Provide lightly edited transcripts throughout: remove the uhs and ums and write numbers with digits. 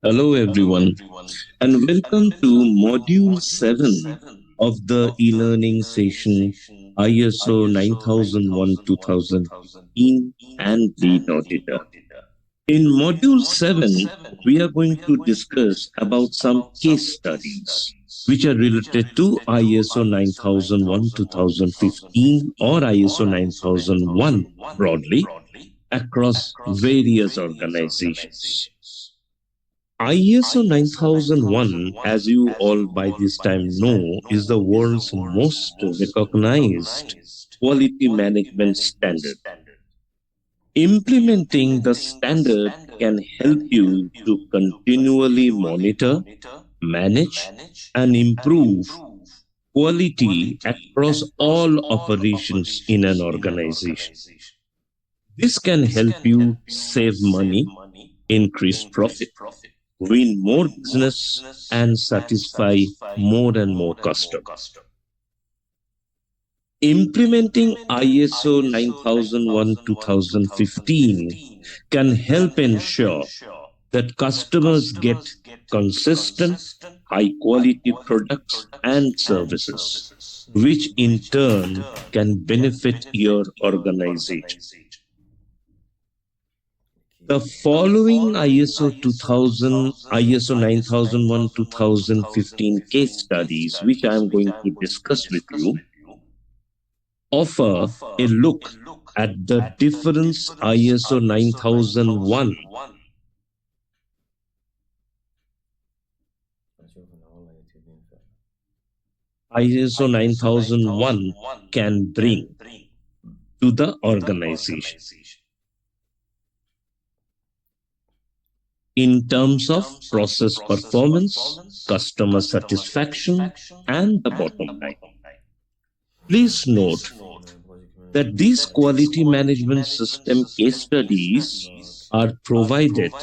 Hello, everyone, and welcome to Module 7 of the e-learning session ISO 9001 2015 and Lead Auditor. In Module 7, we are going to discuss about some case studies which are related to ISO 9001 2015 or ISO 9001 broadly across various organizations. ISO 9001, as you all by this time know, is the world's most recognized quality management standard. Implementing the standard can help you to continually monitor, manage, and improve quality across all operations in an organization. This can help you save money, increase profit, win more business, and satisfy more and more customers. Implementing ISO 9001 2015 can help ensure that customers get consistent, high quality products and services, which in turn can benefit your organization. The following ISO 2000, ISO 9001 2015 case studies, which I am going to discuss with you, offer a look at the difference ISO 9001 ISO 9001 can bring to the organization in terms of process performance, customer satisfaction, and the bottom line. Please note that these quality management system case studies are provided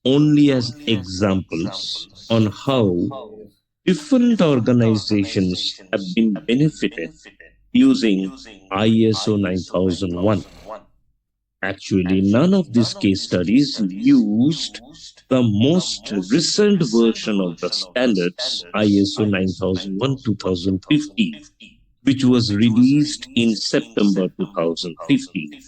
only as examples on how different organizations have been benefited using ISO 9001. Actually, none of these case studies used the most recent version of the standards ISO 9001 2015, which was released in September 2015.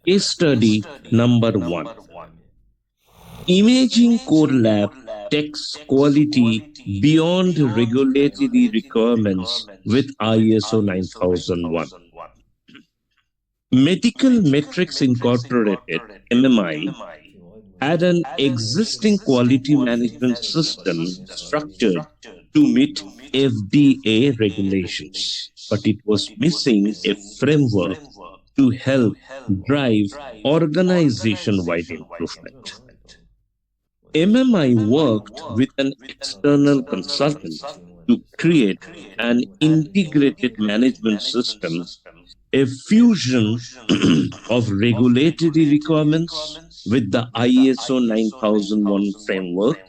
Case study number 1. Imaging Core Lab takes quality beyond regulatory requirements with ISO 9001. Medical Metrics Incorporated, MMI, had an existing quality management system structured to meet FDA regulations, but it was missing a framework to help drive organization-wide improvement. MMI worked with an external consultant to create an integrated management system, a fusion of regulatory requirements with the ISO 9001 framework,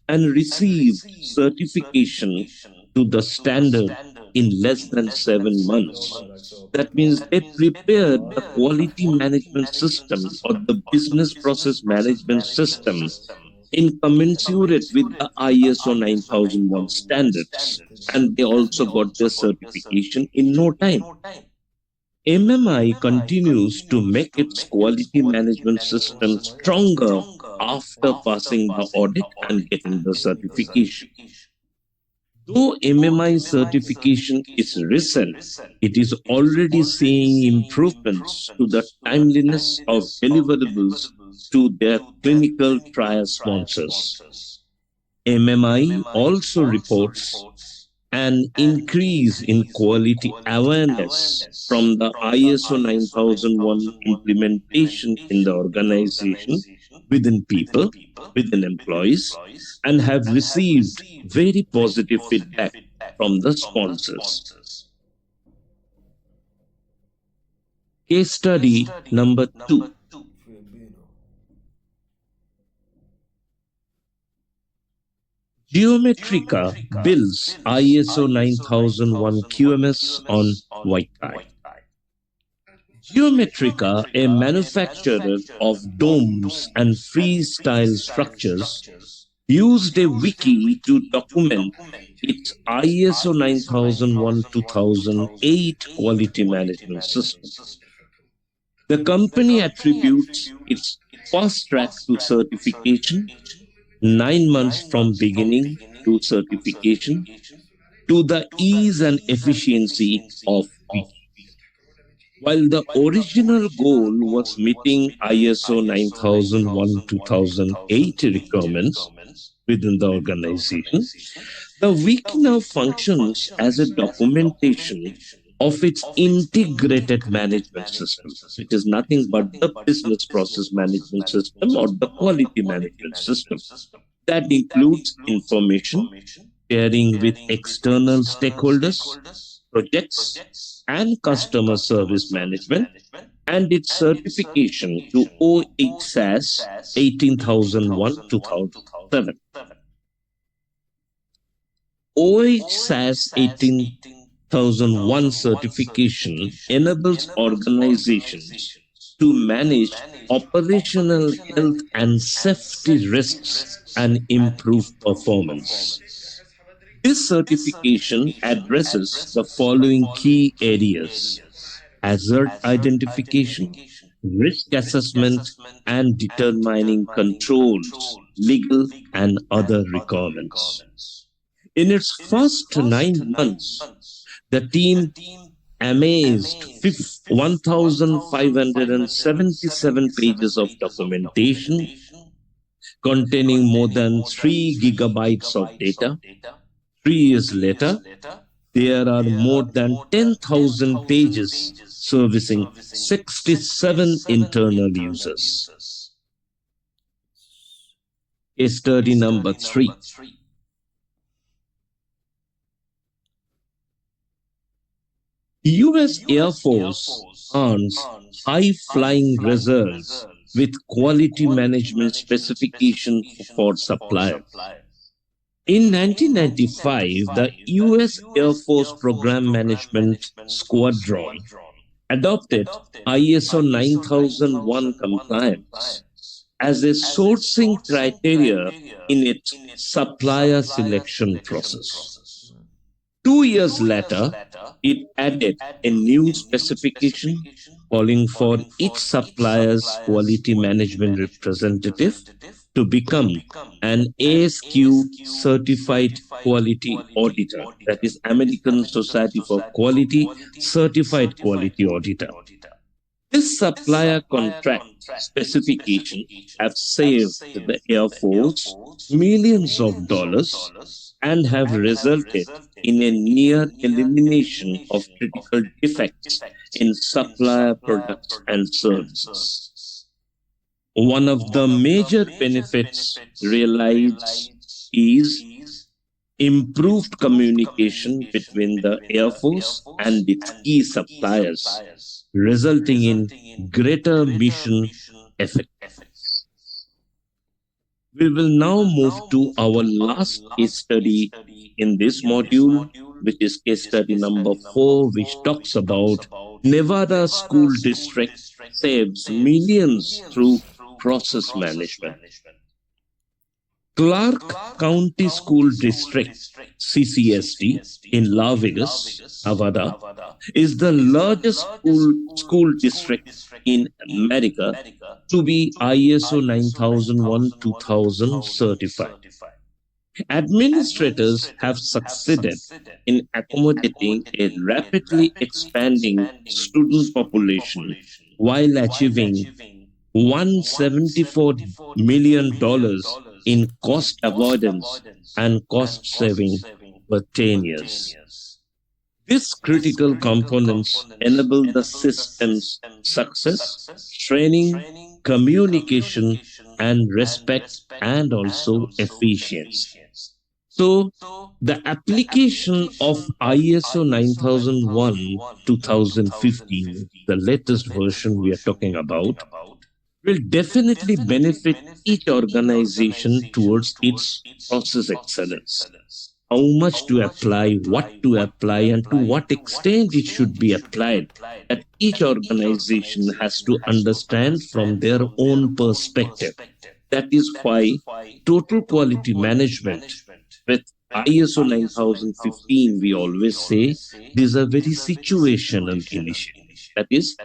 and received certification to the standard in less than 7 months. That means they prepared the quality management system or the business process management system in commensurate with the ISO 9001 standards, and they also got their certification in no time. MMI continues to make its quality management system stronger after passing the audit and getting the certification. Though MMI certification is recent, it is already seeing improvements to the timeliness of deliverables to their clinical trial sponsors. MMI also reports an increase in quality awareness from the ISO 9001 implementation in the organization, within people, within employees, and have received very positive feedback from the sponsors. Case study number 2. Geometrica builds ISO 9001 QMS on white tie. Geometrica, a manufacturer of domes and freestyle structures, used a wiki to document its ISO 9001-2008 quality management system. The company attributes its fast track to certification, 9 months from beginning to certification, to the ease and efficiency of wiki. While the original goal was meeting ISO 9001-2008 requirements within the organization, the wiki now functions as a documentation of its integrated management system, which is nothing but the business process management system or the quality management system. That includes information sharing with external stakeholders, projects, and customer service management, and its certification to OHSAS 18001-2007. OHSAS 18001 certification enables organizations to manage operational health and safety risks and improve performance. This certification addresses the following key areas: hazard identification, risk assessment, and determining controls, legal, and other requirements. In its first 9 months, the team amazed 1,577 pages of documentation containing more than 3 gigabytes of data. 3 years later, there are more than 10,000 pages servicing 67 internal users. Case study number 3. US Air Force earns high-flying results with quality management specification for suppliers. In 1995, the US Air Force Program Management Squadron adopted ISO 9001 compliance as a sourcing criteria in its supplier selection process. 2 years later, it added a new specification calling for each supplier's quality management representative to become an ASQ certified quality auditor, that is American Society for Quality Certified Quality Auditor. This supplier contract specification have saved the Air Force millions of dollars and have resulted in a near elimination of critical defects in supplier products and services. One of the major benefits realized is improved communication between the Air Force and its key suppliers, resulting in greater mission effectiveness. We will now move to our last case study in this module, which is case study number 4, which talks about Nevada School District saves millions through process management. Clark County School District, CCSD, in Las Vegas, Nevada, is the largest school district in America to be ISO 9001-2000 certified. Administrators have succeeded in accommodating a rapidly expanding student population while achieving $174 million in cost avoidance and cost saving for 10 years. These critical components enable the system's success, training, communication, and respect, and also efficiency. So, the application of ISO 9001-2015, the latest version we are talking about, will definitely benefit each organization towards its process excellence. how much to apply, what to apply, and to what extent it should be applied, that each organization has to understand from their own perspective. That is why total quality management with ISO 9015, we always say, these are very situational initiative. That is,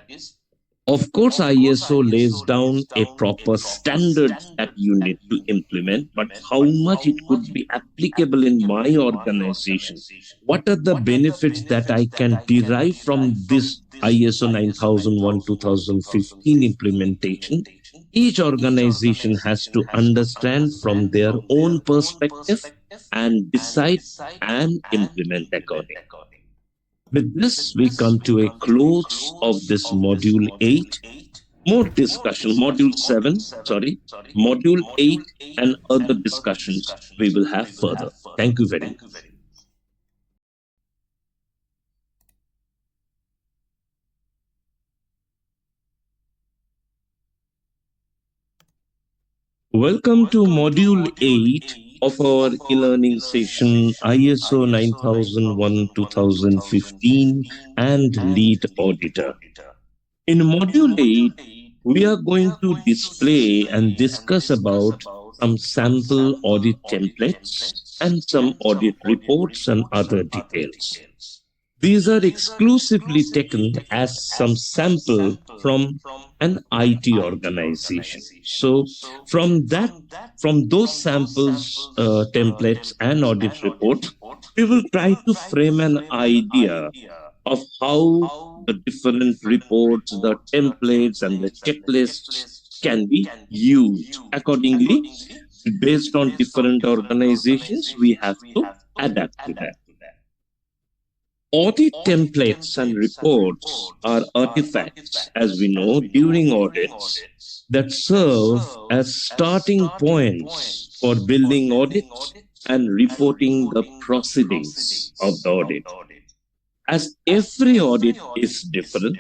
of course, ISO lays down a proper standard that you need to implement, but how much it could be applicable in my organization? What are the benefits that I can derive from this ISO 9001 2015 implementation? Each organization has to understand from their own perspective and decide and implement accordingly. With this, we come to a close of this module 8. More discussion, module 7, sorry, module 8 and other discussions we will have further. Thank you very much. Welcome to module 8 of our e-learning session ISO 9001 2015 and lead auditor. In module 8, we are going to display and discuss about some sample audit templates and some audit reports and other details. These are exclusively taken as some sample from an IT organization. So from those samples, templates and audit reports, we will try to frame an idea of how the different reports, the templates and the checklists can be used. Accordingly, based on different organizations, we have to adapt to that. Audit templates and reports are artifacts, as we know, during audits that serve as starting points for building audits and reporting the proceedings of the audit. As every audit is different,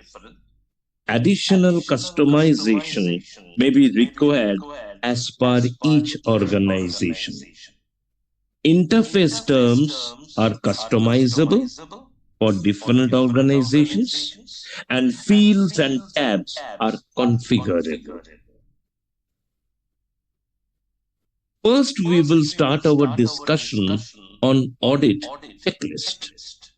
additional customization may be required as per each organization. Interface terms are customizable for different organizations, and fields and tabs are configurable. First, we will start our discussion on audit checklist.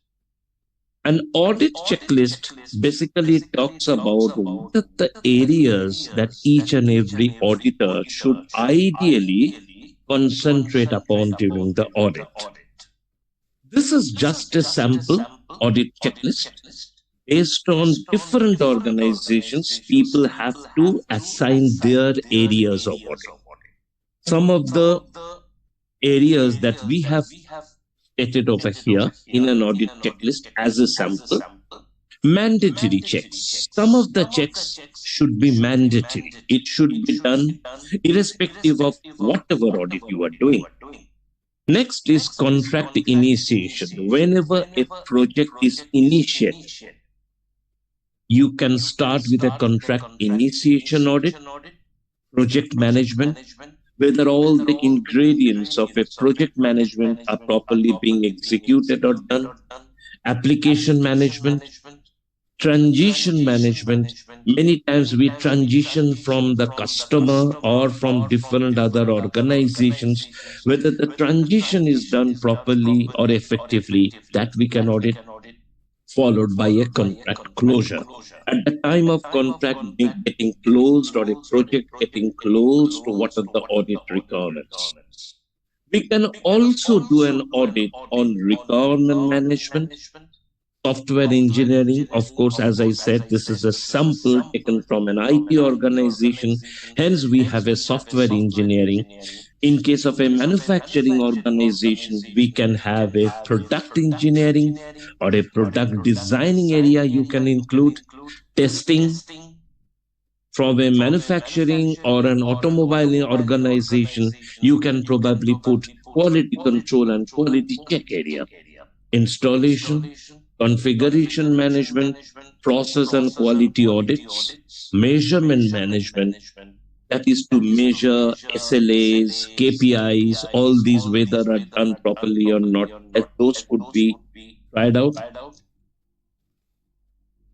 An audit checklist basically talks about what are the areas that each and every auditor should ideally concentrate upon during the audit. This is just a sample audit checklist. Based on different organizations, people have to assign their areas of audit. Some of the areas that we have stated over here in an audit checklist as a sample: mandatory checks. Some of the checks should be mandatory. It should be done irrespective of whatever audit you are doing. Next is contract initiation. Whenever a project is initiated, you can start with a contract initiation audit, project management, whether all the ingredients of a project management are properly being executed or done, application management, transition management. Many times we transition from the customer or from different other organizations. Whether the transition is done properly or effectively, that we can audit, followed by a contract closure. At the time of contract getting closed or a project getting closed, what are the audit requirements? We can also do an audit on requirement management, software engineering. Of course, as I said, this is a sample taken from an IT organization. Hence, we have a software engineering. In case of a manufacturing organization, we can have a product engineering or a product designing area. You can include testing. From a manufacturing or an automobile organization, you can probably put quality control and quality check area. Installation, configuration management, process and quality audits, measurement management, that is to measure SLAs, KPIs, all these whether are done properly or not, as those could be tried out.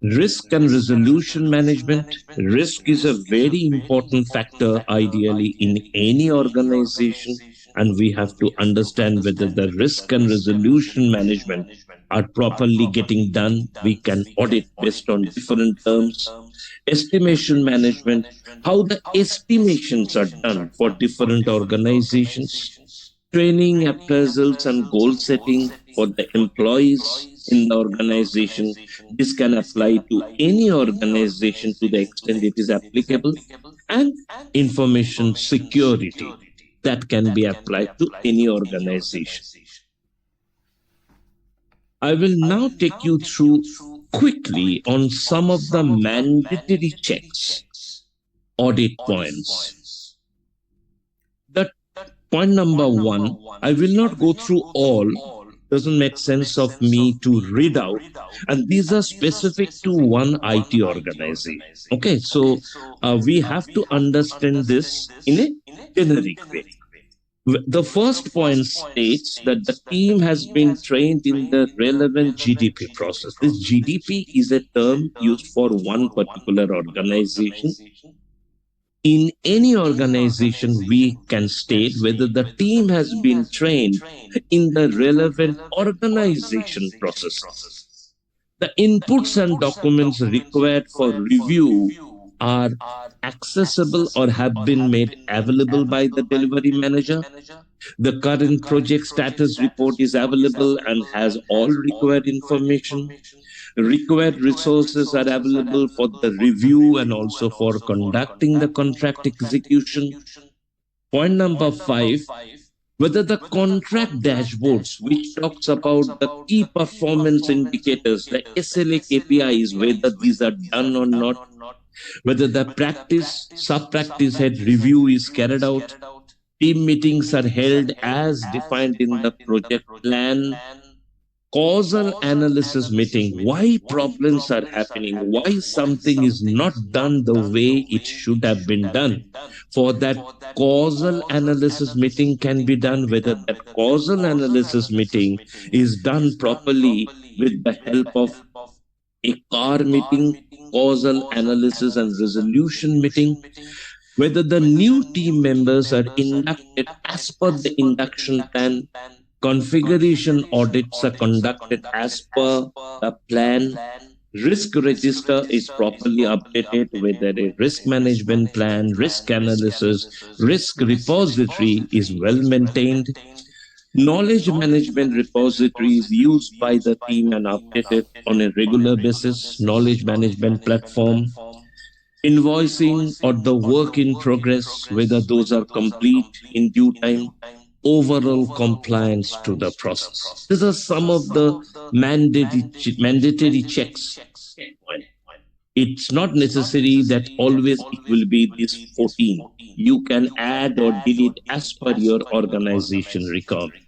Risk and resolution management. Risk is a very important factor, ideally, in any organization, and we have to understand whether the risk and resolution management are properly getting done. We can audit based on different terms. Estimation management, how the estimations are done for different organizations. Training, appraisals, and goal setting for the employees in the organization. This can apply to any organization to the extent it is applicable. And information security, that can be applied to any organization. I will now take you through quickly on some of the mandatory checks, audit points. The point number one, I will not go through all, doesn't make sense of me to read out, and these are specific to one IT organization. Okay, so we have to understand this in a generic way. The first point states that the team has been trained in the relevant GDP process. This GDP is a term used for one particular organization. In any organization, we can state whether the team has been trained in the relevant organization processes. The inputs and documents required for review are accessible or have been made available by the delivery manager. The current project status report is available and has all required information. Required resources are available for the review and also for conducting the contract execution. Point number 5, whether the contract dashboards, which talks about the key performance indicators, the SLA KPIs, whether these are done or not, whether the practice, sub-practice head review is carried out, team meetings are held as defined in the project plan, causal analysis meeting, why problems are happening, why something is not done the way it should have been done. For that causal analysis meeting can be done, whether that causal analysis meeting is done properly with the help of a CAR meeting, causal analysis and resolution meeting, whether the new team members are inducted as per the induction plan, configuration audits are conducted as per the plan, risk register is properly updated, whether a risk management plan, risk analysis, risk repository is well maintained, knowledge management repository is used by the team and updated on a regular basis, knowledge management platform, invoicing or the work in progress, whether those are complete in due time, overall compliance to the process. These are some of the mandatory checks. It's not necessary that always it will be this 14. You can add or delete as per your organization requirement.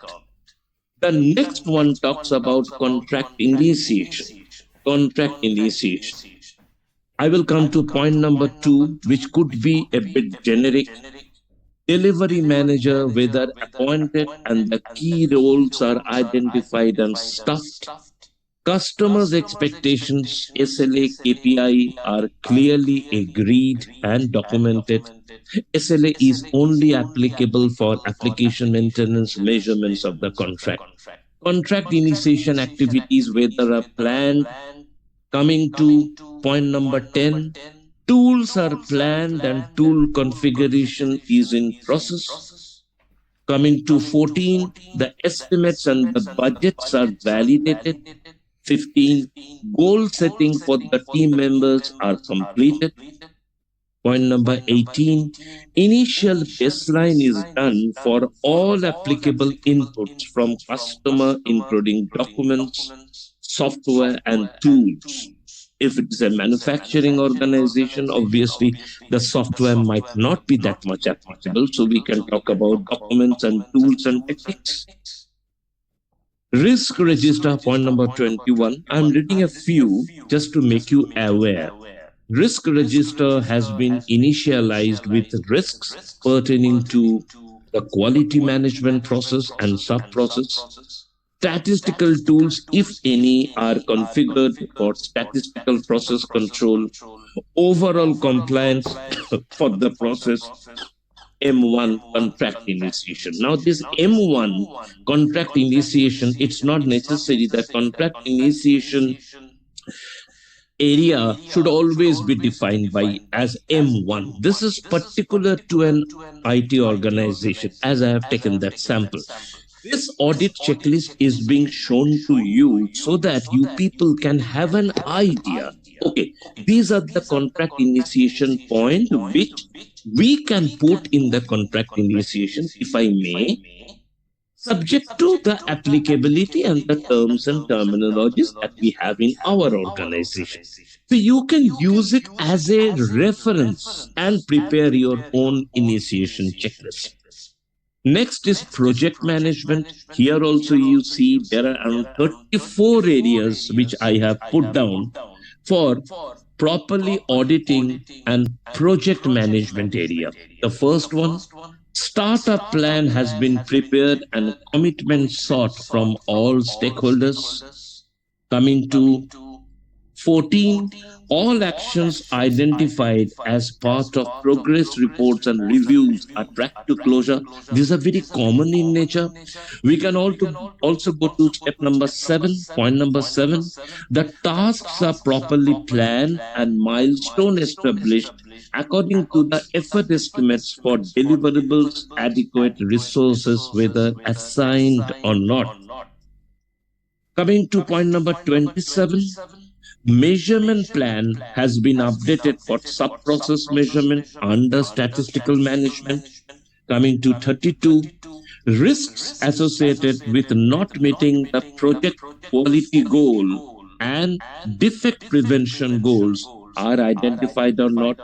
The next one talks about contract initiation. Contract initiation. I will come to point number 2, which could be a bit generic. Delivery manager, whether appointed and the key roles are identified and stuffed. Customers' expectations, SLA, KPI are clearly agreed and documented. SLA is only applicable for application maintenance measurements of the contract. Contract initiation activities, whether are planned. Coming to point number 10, tools are planned and tool configuration is in process. Coming to 14, the estimates and the budgets are validated. 15, goal setting for the team members are completed. Point number 18, initial baseline is done for all applicable inputs from customer, including documents, software, and tools. If it is a manufacturing organization, obviously the software might not be that much applicable, so we can talk about documents and tools and techniques. Risk register, point number 21. I'm reading a few just to make you aware. Risk register has been initialized with risks pertaining to the quality management process and sub-process. Statistical tools, if any, are configured for statistical process control, overall compliance for the process, M1 contract initiation. Now, this M1 contract initiation, it's not necessary that contract initiation area should always be defined by as M1. This is particular to an IT organization, as I have taken that sample. This audit checklist is being shown to you so that you people can have an idea. Okay, these are the contract initiation point which we can put in the contract initiation, if I may, subject to the applicability and the terms and terminologies that we have in our organization. So you can use it as a reference and prepare your own initiation checklist. Next is project management. Here also you see there are around 34 areas which I have put down for properly auditing and project management area. The first one, startup plan has been prepared and commitment sought from all stakeholders. Coming to 14, all actions identified as part of progress reports and reviews are tracked to closure. These are very common in nature. We can also go to step number 7, point number 7. The tasks are properly planned and milestone established according to the effort estimates for deliverables, adequate resources, whether assigned or not. Coming to point number 27, measurement plan has been updated for sub-process measurement under statistical management. Coming to 32, risks associated with not meeting the project quality goal and defect prevention goals are identified or not.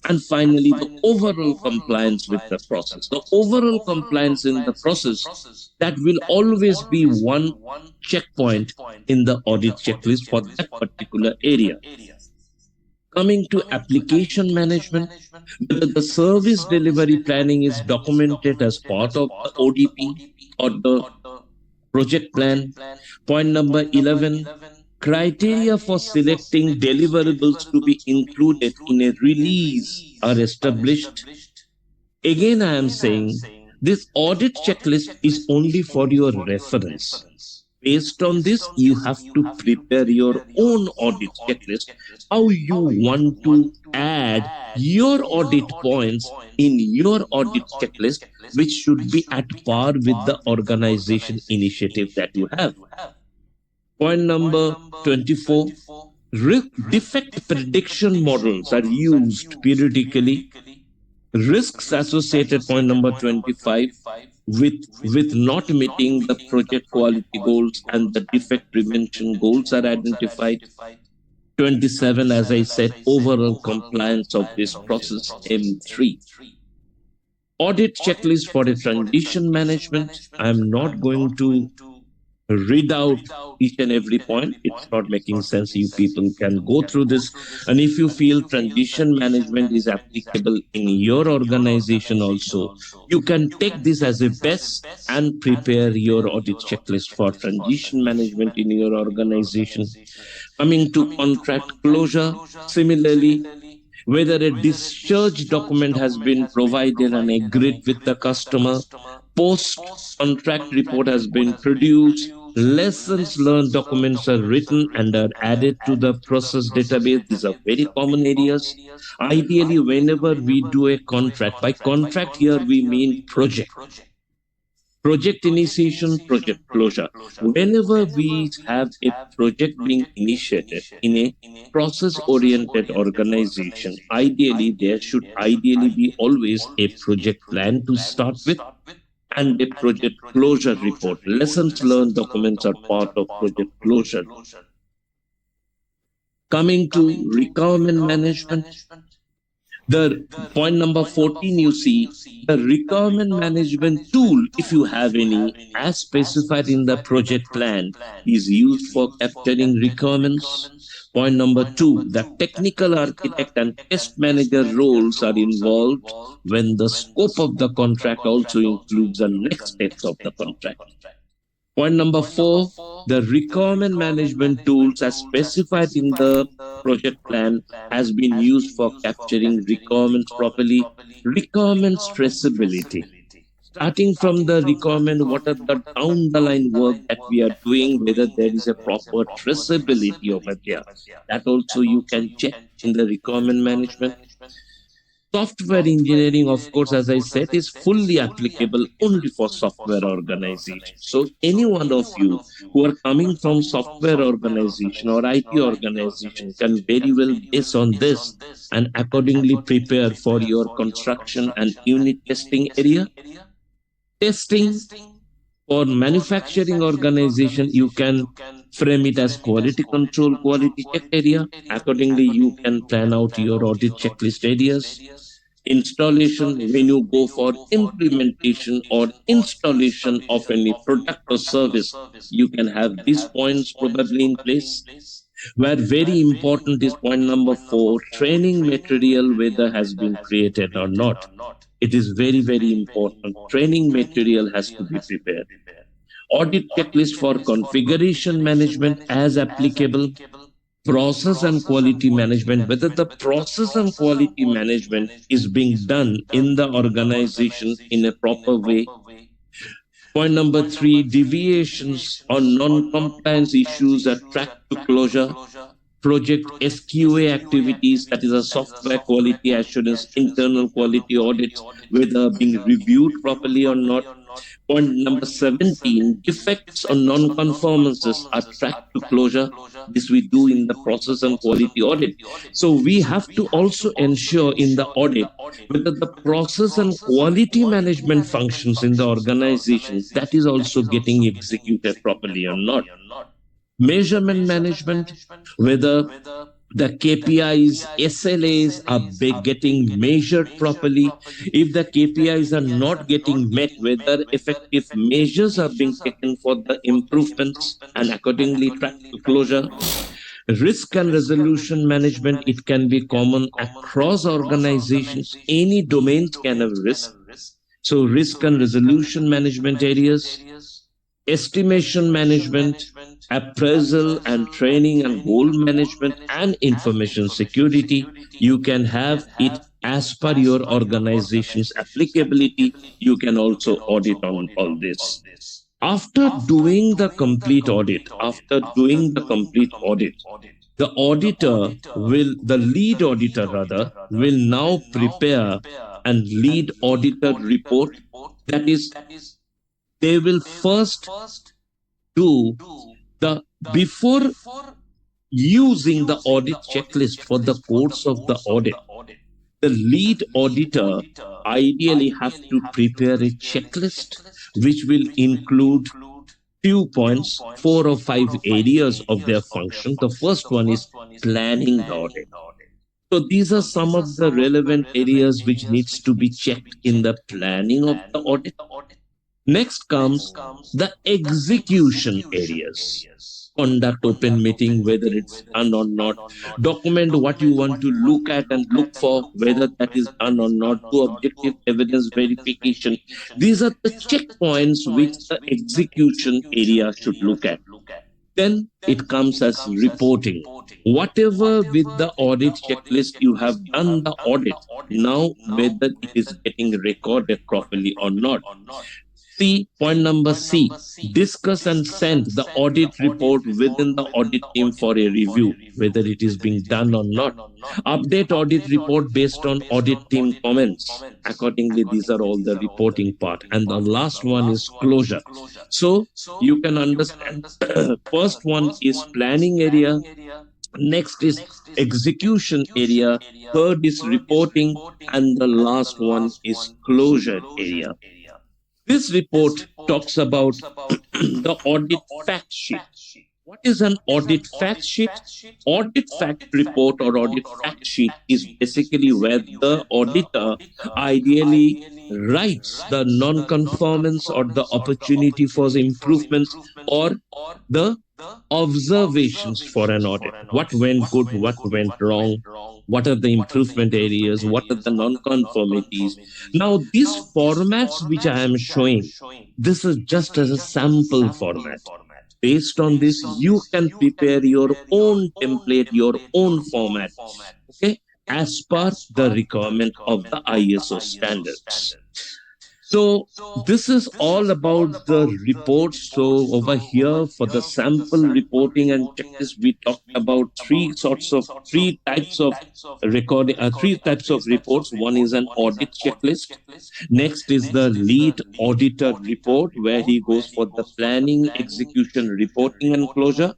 And finally, the overall compliance with the process. The overall compliance in the process, that will always be one checkpoint in the audit checklist for that particular area. Coming to application management, whether the service delivery planning is documented as part of the ODP or the project plan. Point number 11, criteria for selecting deliverables to be included in a release are established. Again, I am saying this audit checklist is only for your reference. Based on this, you have to prepare your own audit checklist, how you want to add your audit points in your audit checklist, which should be at par with the organization initiative that you have. Point number 24, defect prediction models are used periodically. Risks associated, point number 25, with not meeting the project quality goals and the defect prevention goals are identified. 27, as I said, overall compliance of this process, M3. Audit checklist for a transition management. I am not going to read out each and every point. It's not making sense. You people can go through this. And if you feel transition management is applicable in your organization also, you can take this as a best and prepare your audit checklist for transition management in your organization. Coming to contract closure, similarly, whether a discharge document has been provided and agreed with the customer, post contract report has been produced, lessons learned documents are written and are added to the process database. These are very common areas. Ideally, whenever we do a contract, by contract here we mean project initiation, project closure. Whenever we have a project being initiated in a process oriented organization, ideally there should ideally be always a project plan to start with and a project closure report. Lessons learned documents are part of project closure. Coming to requirement management, The point number 14, you see, the requirement management tool, if you have any, as specified in the project plan, is used for capturing requirements. Point number 2, the technical architect and test manager roles are involved when the scope of the contract also includes the next steps of the contract. Point number 4, the requirement management tools as specified in the project plan has been used for capturing requirements properly. Requirements traceability. Starting from the requirement, what are the down the line work that we are doing, whether there is a proper traceability over there. That also you can check in the requirement management. Software engineering, of course, as I said, is fully applicable only for software organization. So any one of you who are coming from software organization or IT organization can very well base on this and accordingly prepare for your construction and unit testing area. Testing for manufacturing organization, you can frame it as quality control, quality check area. Accordingly, you can plan out your audit checklist areas. Installation, when you go for implementation or installation of any product or service, you can have these points probably in place. Where very important is point number 4, training material, whether has been created or not. It is very, very important. Training material has to be prepared. Audit checklist for configuration management as applicable. Process and quality management, whether the process and quality management is being done in the organization in a proper way. Point number 3, deviations or non-compliance issues are tracked to closure. Project SQA activities, that is a software quality assurance, internal quality audits, whether being reviewed properly or not. Point number 17, defects or non-conformances are tracked to closure. This we do in the process and quality audit. So we have to also ensure in the audit whether the process and quality management functions in the organization, that is also getting executed properly or not. Measurement management, whether the KPIs, SLAs are getting measured properly. If the KPIs are not getting met, whether effective measures are being taken for the improvements and accordingly tracked to closure. Risk and resolution management, it can be common across organizations. Any domains can have risk. So risk and resolution management areas, estimation management, appraisal and training and goal management, and information security. You can have it as per your organization's applicability. You can also audit on all this. After doing the complete audit, the lead auditor rather, will now prepare and lead auditor report. That is, they will first do the before using the audit checklist for the course of the audit. The lead auditor ideally have to prepare a checklist which will include few points, 4 or 5 areas of their function. The first one is planning the audit. So these are some of the relevant areas which needs to be checked in the planning of the audit. Next comes the execution areas. Conduct open meeting, whether it's done or not. Document what you want to look at and look for, whether that is done or not. Do objective evidence verification. These are the checkpoints which the execution area should look at. Then it comes as reporting. Whatever with the audit checklist, you have done the audit. Now, whether it is getting recorded properly or not. Point number C, discuss and send the audit report within the audit team for a review, whether it is being done or not. Update audit report based on audit team comments. Accordingly, these are all the reporting part. And the last one is closure. So you can understand, first one is planning area, next is execution area, third is reporting, and the last one is closure area. This report talks about the audit fact sheet. What is an audit fact sheet? Audit fact report or audit fact sheet is basically where the auditor ideally writes the non-conformance or the opportunity for improvements or the observations for an audit. What went good, what went wrong, what are the improvement areas, what are the non-conformities. Now, these formats which I am showing, this is just as a sample format. Based on this, you can prepare your own template, your own format, okay, as per the requirement of the ISO standards. So this is all about the reports. So over here for the sample reporting and checklist, we talked about three types of recording, three types of reports. One is an audit checklist. Next is the lead auditor report, where he goes for the planning, execution, reporting, and closure.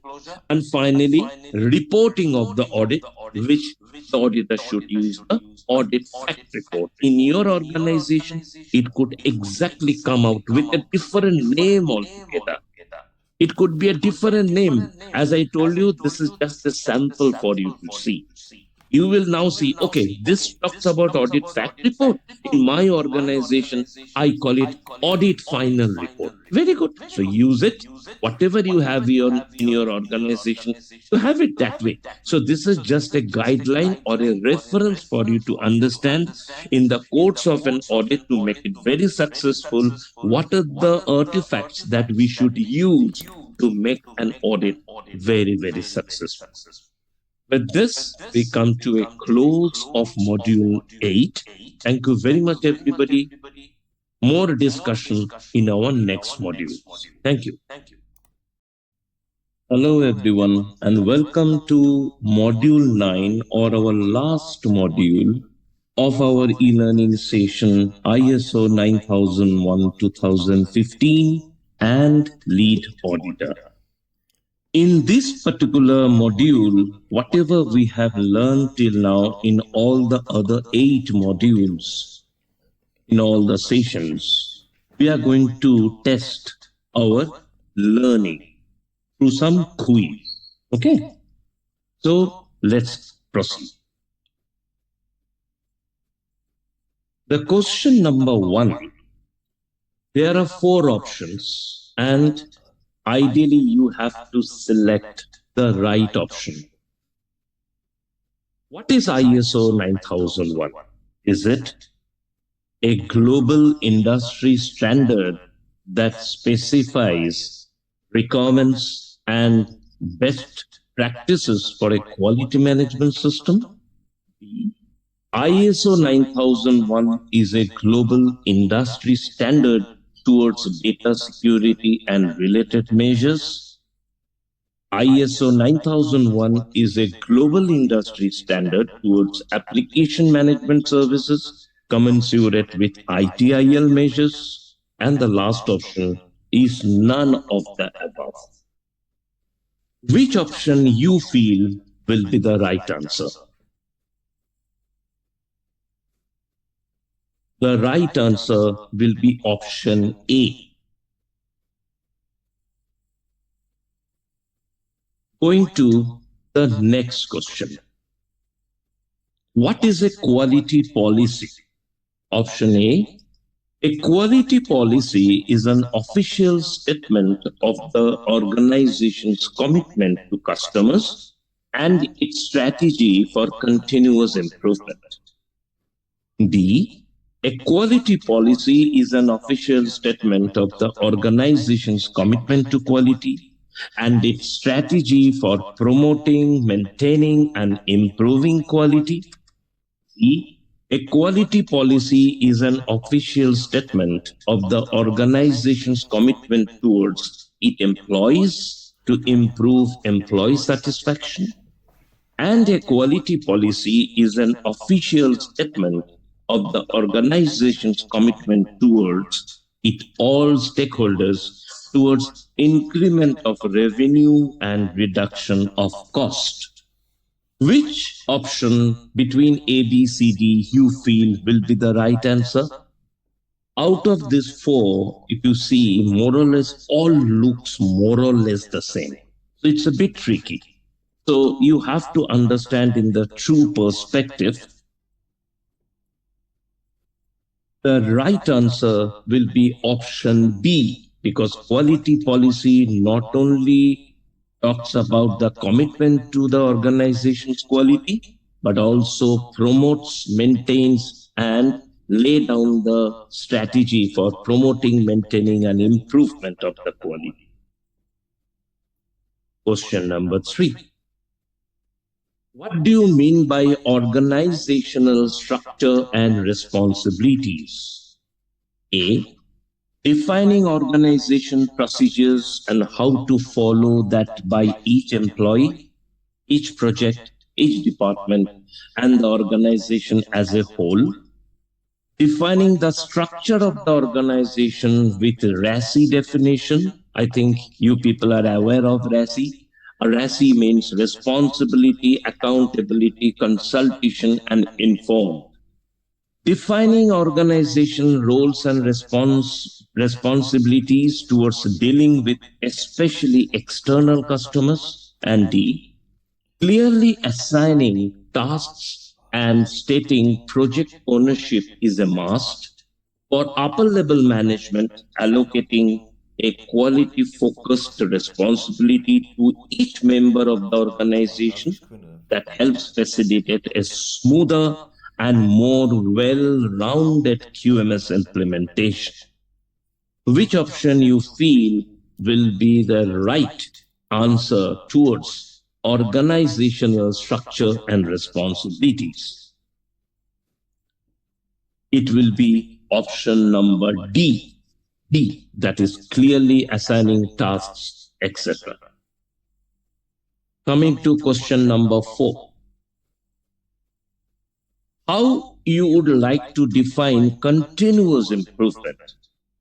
And finally, reporting of the audit, which the auditor should use the audit fact report. In your organization, it could exactly come out with a different name altogether. It could be a different name. As I told you, this is just a sample for you to see. You will now see, okay, this talks about audit fact report. In my organization, I call it audit final report. Very good. So use it. Whatever you have in your organization, you have it that way. So this is just a guideline or a reference for you to understand in the course of an audit to make it very successful. What are the artifacts that we should use to make an audit very, very successful? With this, we come to a close of module 8. Thank you very much, everybody. More discussion in our next module. Thank you. Hello, everyone, and welcome to module 9 or our last module of our e-learning session ISO 9001 2015 and lead auditor. In this particular module, whatever we have learned till now in all the other 8 modules, in all the sessions, we are going to test our learning through some quiz. Okay? So let's proceed. The question number 1, there are 4 options and ideally, you have to select the right option. What is ISO 9001? Is it a global industry standard that specifies requirements and best practices for a quality management system? ISO 9001 is a global industry standard towards data security and related measures. ISO 9001 is a global industry standard towards application management services commensurate with ITIL measures. And the last option is none of the above. Which option you feel will be the right answer? The right answer will be option A. Going to the next question. What is a quality policy? Option A quality policy is an official statement of the organization's commitment to customers and its strategy for continuous improvement. B. A quality policy is an official statement of the organization's commitment to quality and its strategy for promoting, maintaining, and improving quality. C. A quality policy is an official statement of the organization's commitment towards its employees to improve employee satisfaction. And a quality policy is an official statement of the organization's commitment towards its all stakeholders towards increment of revenue and reduction of cost. Which option between A, B, C, D you feel will be the right answer? Out of these 4, if you see, more or less all looks more or less the same. So it's a bit tricky. So you have to understand in the true perspective. The right answer will be option B, because quality policy not only talks about the commitment to the organization's quality, but also promotes, maintains, and lay down the strategy for promoting, maintaining, and improvement of the quality. Question number 3. What do you mean by organizational structure and responsibilities? A. Defining organization procedures and how to follow that by each employee, each project, each department, and the organization as a whole. Defining the structure of the organization with RACI definition. I think you people are aware of RACI. A RACI means responsibility, accountability, consultation, and inform. Defining organization roles and responsibilities towards dealing with especially external customers. And D, clearly assigning tasks and stating project ownership is a must. For upper level management, allocating a quality focused responsibility to each member of the organization that helps facilitate a smoother and more well-rounded QMS implementation. Which option you feel will be the right answer towards organizational structure and responsibilities? It will be option number D, that is clearly assigning tasks, etc. Coming to question number 4. How you would like to define continuous improvement?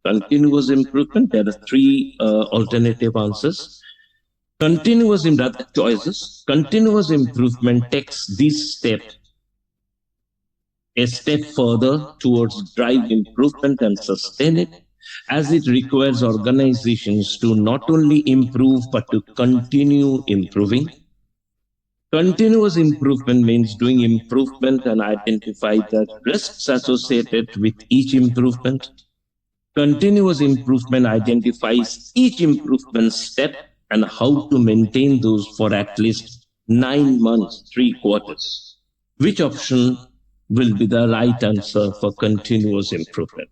Continuous improvement, there are 3 alternative answers. Continuous choices. Continuous improvement takes this step a step further towards drive improvement and sustain it, as it requires organizations to not only improve but to continue improving. Continuous improvement means doing improvement and identify the risks associated with each improvement. Continuous improvement identifies each improvement step and how to maintain those for at least 9 months, 3 quarters. Which option will be the right answer for continuous improvement?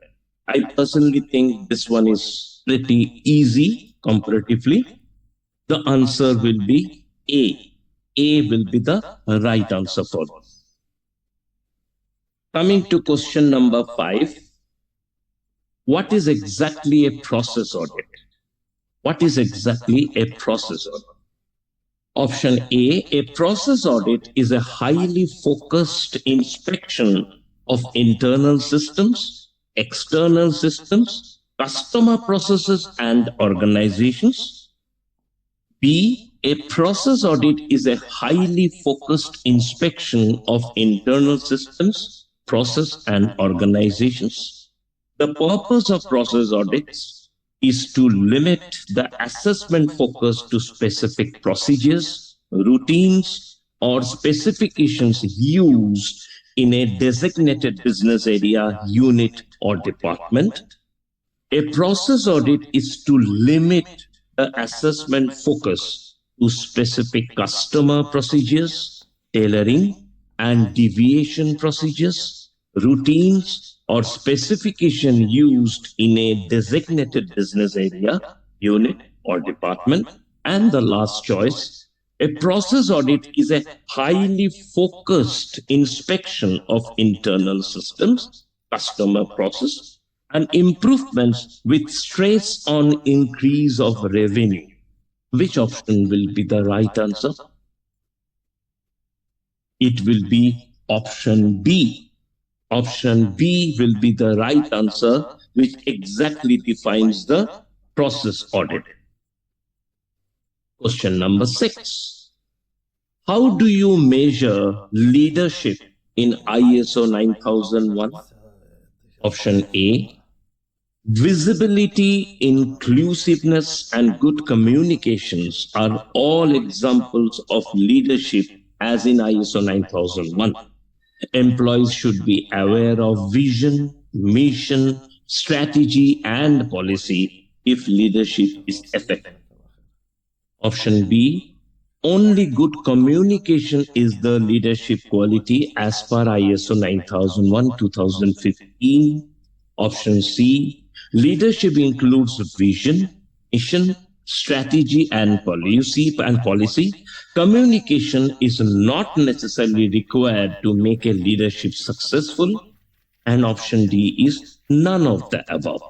I personally think this one is pretty easy comparatively. The answer will be A. A will be the right answer for this. Coming to question number 5. What is exactly a process audit? What is exactly a process audit? Option A process audit is a highly focused inspection of internal systems, external systems, customer processes, and organizations. B, a process audit is a highly focused inspection of internal systems, process, and organizations. The purpose of process audits is to limit the assessment focus to specific procedures, routines, or specifications used in a designated business area, unit, or department. A process audit is to limit the assessment focus to specific customer procedures, tailoring and deviation procedures, routines, or specification used in a designated business area, unit, or department. And the last choice, a process audit is a highly focused inspection of internal systems, customer process, and improvements with stress on increase of revenue. Which option will be the right answer? It will be option B. Option B will be the right answer, which exactly defines the process audit. Question number 6. How do you measure leadership in ISO 9001? Option A, Visibility, inclusiveness, and good communications are all examples of leadership as in ISO 9001. Employees should be aware of vision, mission, strategy, and policy if leadership is effective. Option B, only good communication is the leadership quality as per ISO 9001-2015. Option C, leadership includes vision, mission, strategy, and policy. Communication is not necessarily required to make a leadership successful. And option D is none of the above.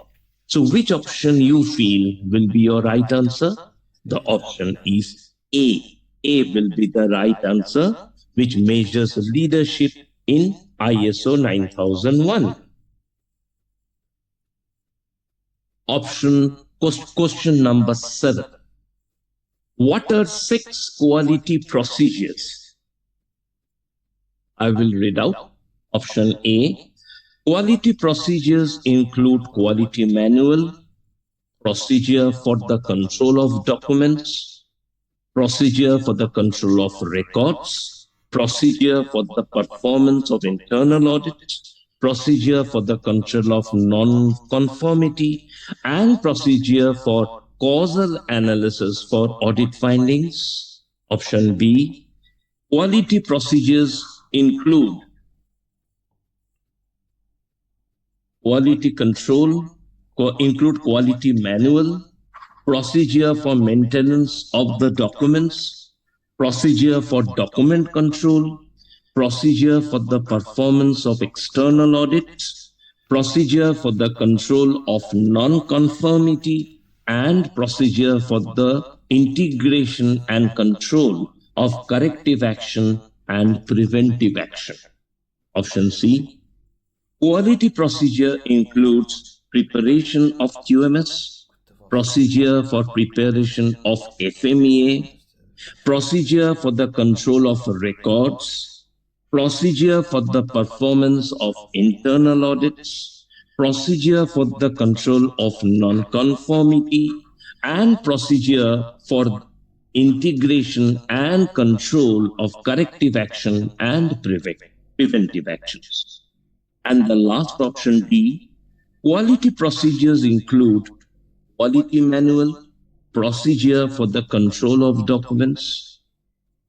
So which option you feel will be your right answer? The option is A. A will be the right answer, which measures leadership in ISO 9001. Question number 7. What are 6 quality procedures? I will read out. Option A. Quality procedures include quality manual, procedure for the control of documents, procedure for the control of records, procedure for the performance of internal audits, procedure for the control of non-conformity, and procedure for causal analysis for audit findings. Option B, quality procedures include quality control, include quality manual, procedure for maintenance of the documents, procedure for document control, procedure for the performance of external audits, procedure for the control of non-conformity, and procedure for the integration and control of corrective action and preventive action. Option C, quality procedure includes preparation of QMS, procedure for preparation of FMEA, procedure for the control of records, procedure for the performance of internal audits, procedure for the control of non-conformity, and procedure for integration and control of corrective action and preventive actions. And the last option D, quality procedures include quality manual, procedure for the control of documents,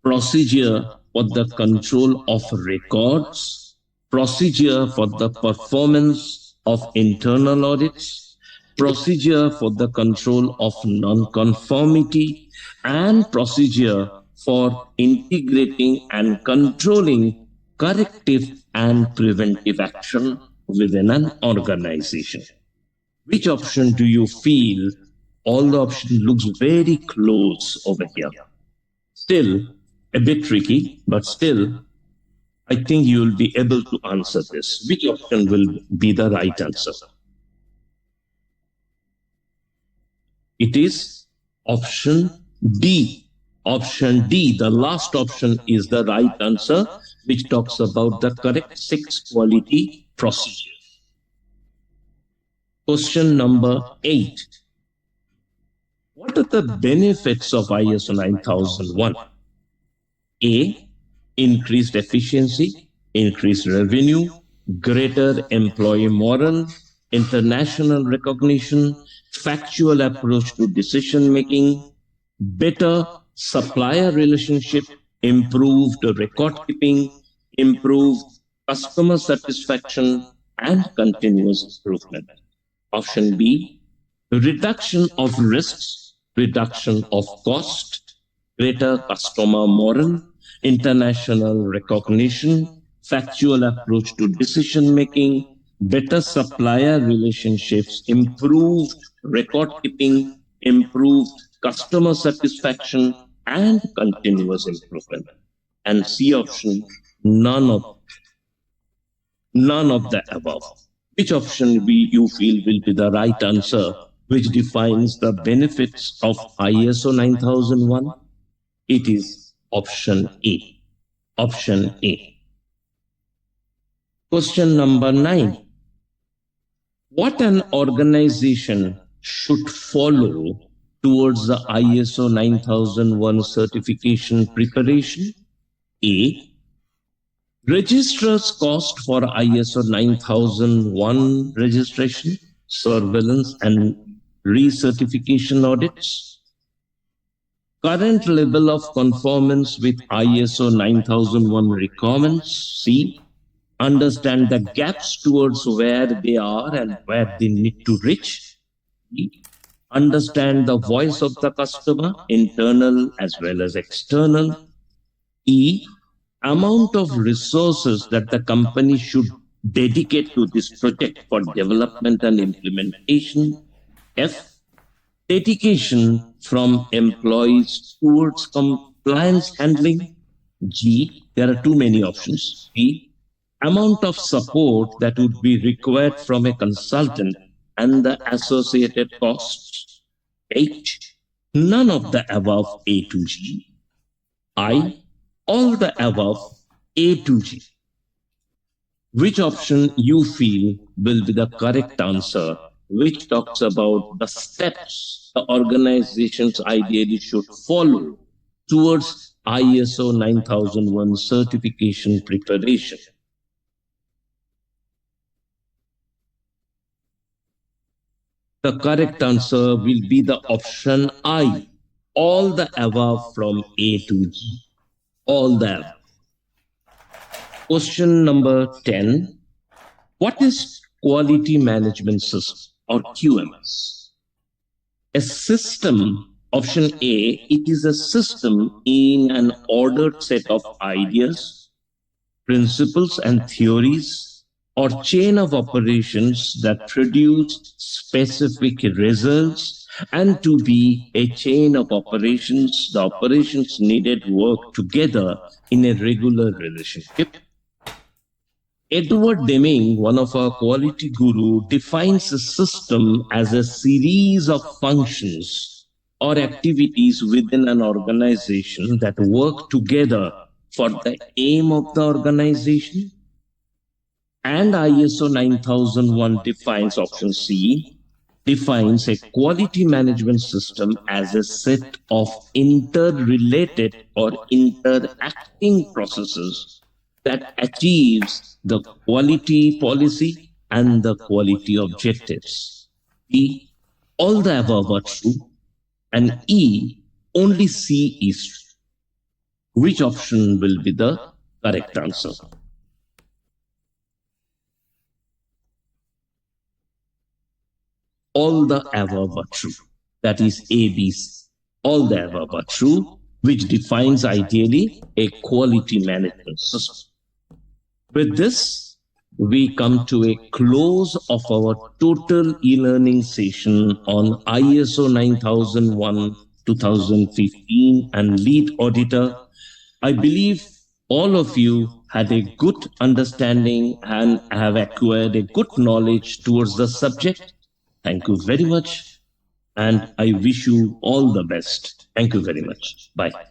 procedure for the control of records, procedure for the performance of internal audits, procedure for the control of non-conformity, and procedure for integrating and controlling corrective and preventive action within an organization. Which option do you feel? All the options looks very close over here. Still a bit tricky, but still I think you will be able to answer this. Which option will be the right answer? It is option D. Option D, the last option, is the right answer, which talks about the correct 6 quality procedures. Question number 8. What are the benefits of ISO 9001? A, increased efficiency, increased revenue, greater employee morale, international recognition, factual approach to decision making, better supplier relationship, improved record keeping, improved customer satisfaction, and continuous improvement. Option B, reduction of risks, reduction of cost, greater customer morale, international recognition, factual approach to decision making, better supplier relationships, improved record keeping, improved customer satisfaction, and continuous improvement. And C option, none of the above. Which option you feel will be the right answer, which defines the benefits of ISO 9001? It is option A. Option A. Question number 9. What an organization should follow towards the ISO 9001 certification preparation? A. Registrar's cost for ISO 9001 registration, surveillance and recertification audits. Current level of conformance with ISO 9001 requirements. C. Understand the gaps towards where they are and where they need to reach. D. Understand the voice of the customer, internal as well as external. E. Amount of resources that the company should dedicate to this project for development and implementation. F. Dedication from employees towards compliance handling. G. There are too many options. G. Amount of support that would be required from a consultant and the associated costs. H. None of the above A to G. I. All the above A to G. Which option you feel will be the correct answer, which talks about the steps the organizations ideally should follow towards ISO 9001 certification preparation? The correct answer will be the option I, all the above from A to G. All the above. Question number 10. What is quality management system or QMS? A system, option A, it is a system in an ordered set of ideas, principles and theories, or chain of operations that produce specific results, and to be a chain of operations, the operations needed work together in a regular relationship. Edward Deming, one of our quality guru, defines a system as a series of functions or activities within an organization that work together for the aim of the organization. And ISO 9001 defines, option C, defines a quality management system as a set of interrelated or interacting processes that achieves the quality policy and the quality objectives. E, all the above are true, and E, only C is true. Which option will be the correct answer? All the above are true. That is A, B, C. All the above are true, which defines ideally a quality management system. With this, we come to a close of our total e-learning session on ISO 9001 2015 and lead auditor. I believe all of you had a good understanding and have acquired a good knowledge towards the subject. Thank you very much, and I wish you all the best. Thank you very much. Bye.